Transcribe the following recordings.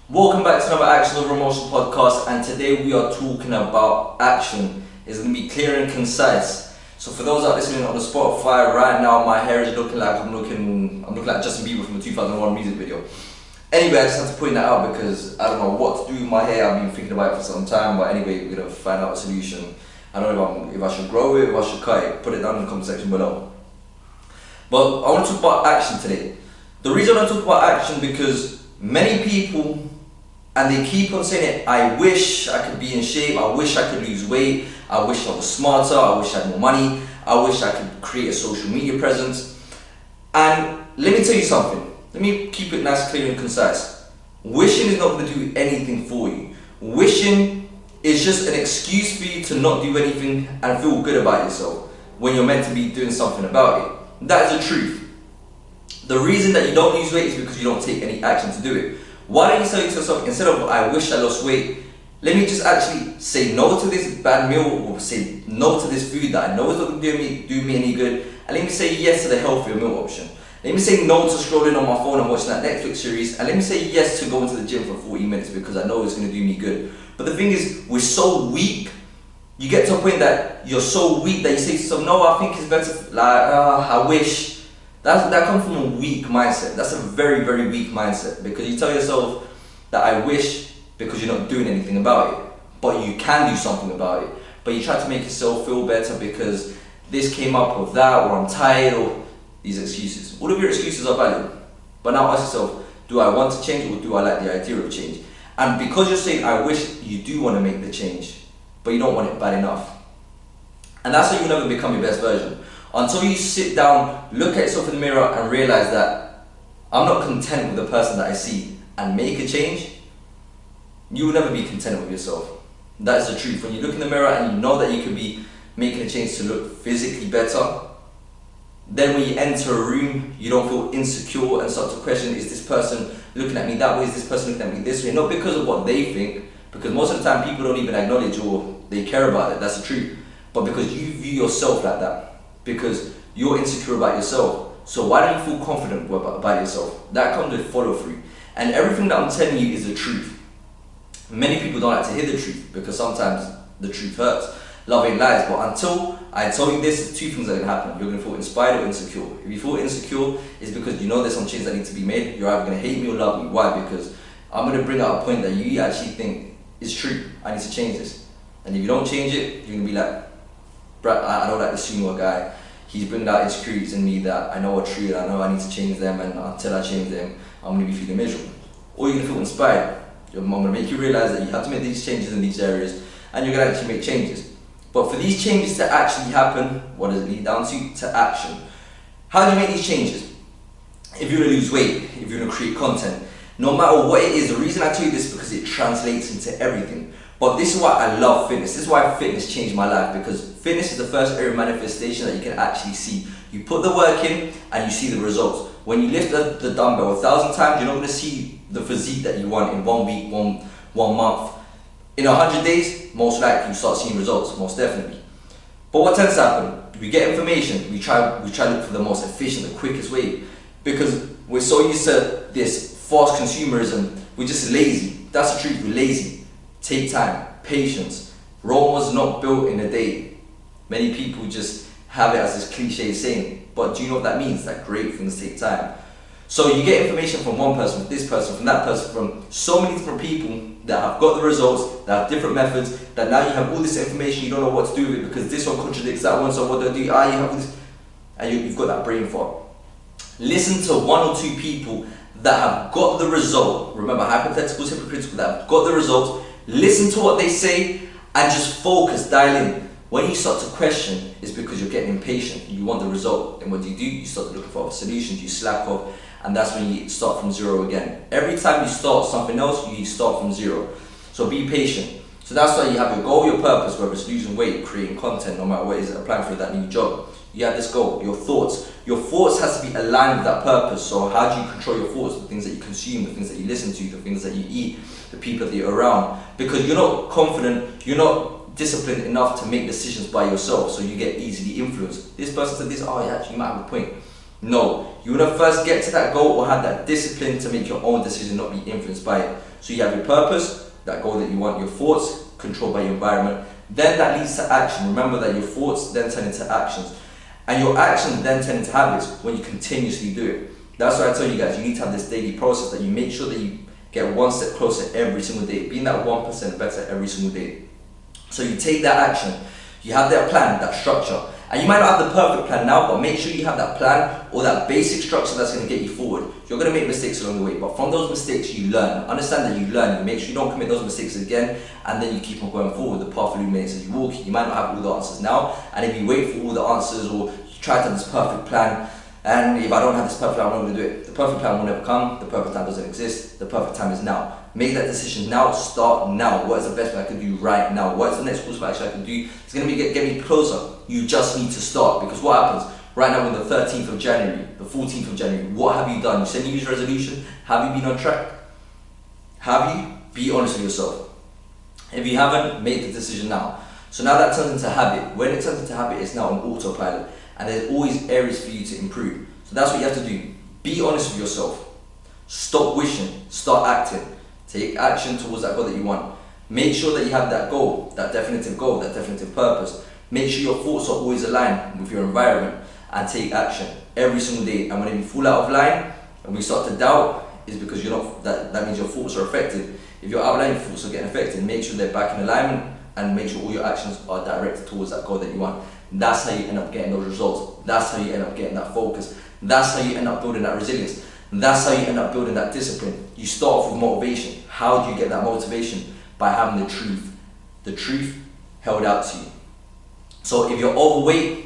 Welcome back to another Action Over Emotion podcast, and today we are talking about action. It's going to be clear and concise. So for those out listening on the Spotify right now, my hair is looking like I'm looking like Justin Bieber from the 2001 music video. Anyway, I just had to point that out because I don't know what to do with my hair. I've been thinking about it for some time, but anyway, we're going to find out a solution. I don't know if I should grow it, if I should cut it. Put it down in the comment section below. But I want to talk about action today. The reason I want to talk about action because many people, and they keep on saying it, I wish I could be in shape, I wish I could lose weight, I wish I was smarter, I wish I had more money, I wish I could create a social media presence. And let me tell you something, let me keep it nice, clear and concise. Wishing is not going to do anything for you. Wishing is just an excuse for you to not do anything and feel good about yourself when you're meant to be doing something about it. That is the truth. The reason that you don't lose weight is because you don't take any action to do it. Why don't you say to yourself, instead of I wish I lost weight, let me just actually say no to this bad meal, or say no to this food that I know is not going to do me any good, and let me say yes to the healthier meal option. Let me say no to scrolling on my phone and watching that Netflix series, and let me say yes to going to the gym for 40 minutes because I know it's going to do me good. But the thing is, we're so weak. You get to a point that you're so weak that you say to yourself, no, I think it's better, I wish. That comes from a weak mindset. That's a very, very weak mindset, because you tell yourself that I wish because you're not doing anything about it, but you can do something about it. But you try to make yourself feel better because this came up with that, or I'm tired, or these excuses. All of your excuses are valid. But now ask yourself, do I want to change, or do I like the idea of change? And because you're saying I wish, you do want to make the change, but you don't want it bad enough. And that's how you'll never become your best version. Until you sit down, look at yourself in the mirror and realize that I'm not content with the person that I see and make a change, you will never be content with yourself. That's the truth. When you look in the mirror and you know that you can be making a change to look physically better, then when you enter a room, you don't feel insecure and start to question, is this person looking at me that way, is this person looking at me this way? Not because of what they think, because most of the time people don't even acknowledge or they care about it, that's the truth, but because you view yourself like that. Because you're insecure about yourself. So why don't you feel confident about yourself? That comes with follow through. And everything that I'm telling you is the truth. Many people don't like to hear the truth because sometimes the truth hurts. Love ain't lies. But until I tell you this, two things are going to happen. You're going to feel inspired or insecure. If you feel insecure, it's because you know there's some changes that need to be made. You're either going to hate me or love me. Why? Because I'm going to bring out a point that you actually think is true. I need to change this. And if you don't change it, you're going to be like, I don't like this senior guy. He's bringing out insecurities in me that I know are true, and I know I need to change them, and until I change them, I'm going to be feeling miserable. Or you're going to feel inspired. I'm going to make you realize that you have to make these changes in these areas, and you're going to actually make changes. But for these changes to actually happen, what does it lead down to? To action. How do you make these changes? If you're going to lose weight, if you're going to create content, no matter what it is, the reason I tell you this is because it translates into everything. But this is why I love fitness. This is why fitness changed my life, because fitness is the first area of manifestation that you can actually see. You put the work in and you see the results. When you lift the dumbbell 1,000 times, you're not going to see the physique that you want in 1 week, one month. In 100 days, most likely you start seeing results, most definitely. But what tends to happen? We get information, we try to look for the most efficient, the quickest way, because we're so used to this fast consumerism, we're just lazy. That's the truth, we're lazy. Take time, patience. Rome was not built in a day. Many people just have it as this cliche saying, but do you know what that means? That great things take time. So you get information from one person, from this person, from that person, from so many different people that have got the results, that have different methods, that now you have all this information, you don't know what to do with it because this one contradicts that one, so what do I do? You have all this, and you've got that brain fog. Listen to one or two people that have got the result. Remember, hypothetical is hypocritical, that have got the results. Listen to what they say and just focus, dial in. When you start to question, it's because you're getting impatient. You want the result, and what do? You start looking for other solutions, you slack off, and that's when you start from zero again. Every time you start something else, you start from zero. So be patient. So that's why you have your goal, your purpose, whether it's losing weight, creating content, no matter what it is, applying for that new job. You have this goal, your thoughts. Your thoughts has to be aligned with that purpose. So how do you control your thoughts? The things that you consume, the things that you listen to, the things that you eat, the people that you're around. Because you're not confident, you're not disciplined enough to make decisions by yourself, so you get easily influenced. This person said this, oh yeah, actually you might have a point. No, you want to first get to that goal or have that discipline to make your own decision, not be influenced by it. So you have your purpose, that goal that you want, your thoughts, controlled by your environment. Then that leads to action. Remember that your thoughts then turn into actions. And your actions then turn into habits when you continuously do it. That's why I tell you guys, you need to have this daily process that you make sure that you get one step closer every single day, being that 1% better every single day. So you take that action, you have that plan, that structure, and you might not have the perfect plan now, but make sure you have that plan or that basic structure that's going to get you forward. You're going to make mistakes along the way, but from those mistakes you learn. Understand that you learn, you make sure you don't commit those mistakes again, and then you keep on going forward. The path illuminates as you walk. You might not have all the answers now, and if you wait for all the answers or you try to have this perfect plan, and if I don't have this perfect plan, I'm not going to do it. The perfect plan will never come. The perfect time doesn't exist. The perfect time is now. Make that decision now. Start now. What is the best thing I can do right now? What is the next course of action I can do? It's going to get me closer. You just need to start, because what happens? Right now, on the 13th of January, the 14th of January, what have you done? You set a New Year's resolution. Have you been on track? Have you? Be honest with yourself. If you haven't, make the decision now. So now that turns into habit. When it turns into habit, it's now on autopilot. And there's always areas for you to improve. So that's what you have to do. Be honest with yourself. Stop wishing. Start acting. Take action towards that goal that you want. Make sure that you have that goal, that definitive purpose. Make sure your thoughts are always aligned with your environment, and take action every single day. And when you fall out of line and we start to doubt, is because you're not. That means your thoughts are affected. If you're out of line, your thoughts are getting affected. Make sure they're back in alignment, and make sure all your actions are directed towards that goal that you want. That's how you end up getting those results. That's how you end up getting that focus. That's how you end up building that resilience. That's how you end up building that discipline. You start off with motivation. How do you get that motivation? By having the truth. The truth held out to you. So if you're overweight,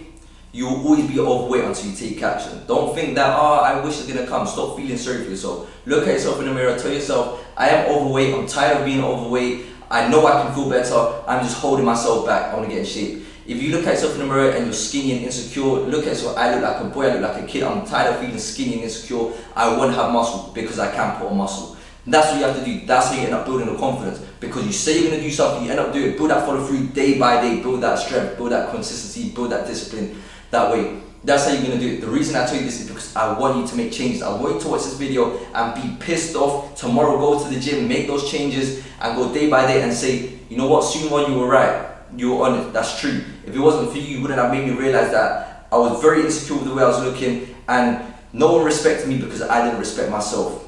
you will always be overweight until you take action. Don't think that, I wish it's gonna come. Stop feeling sorry for yourself. Look at yourself in the mirror, tell yourself, I am overweight, I'm tired of being overweight, I know I can feel better, I'm just holding myself back, I wanna get in shape. If you look at yourself in the mirror and you're skinny and insecure, look at yourself, I look like a boy, I look like a kid, I'm tired of feeling skinny and insecure, I want to have muscle because I can put on muscle. That's what you have to do. That's how you end up building the confidence, because you say you're going to do something, you end up doing it. Build that follow through day by day, build that strength, build that consistency, build that discipline that way. That's how you're going to do it. The reason I tell you this is because I want you to make changes. I want you to watch this video and be pissed off. Tomorrow go to the gym, make those changes and go day by day and say, you know what, soon one you were right. You were on it, that's true. If it wasn't for you, you wouldn't have made me realize that I was very insecure with the way I was looking, and no one respected me because I didn't respect myself.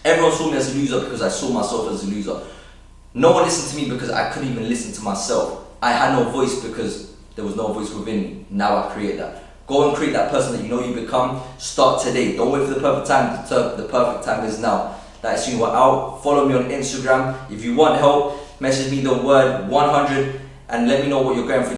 Everyone saw me as a loser because I saw myself as a loser. No one listened to me because I couldn't even listen to myself. I had no voice because there was no voice within me. Now I create that. Go and create that person that you know you become. Start today. Don't wait for the perfect time. The perfect time is now. That is soon we're out. Follow me on Instagram. If you want help, message me the word 100 and let me know what you're going through.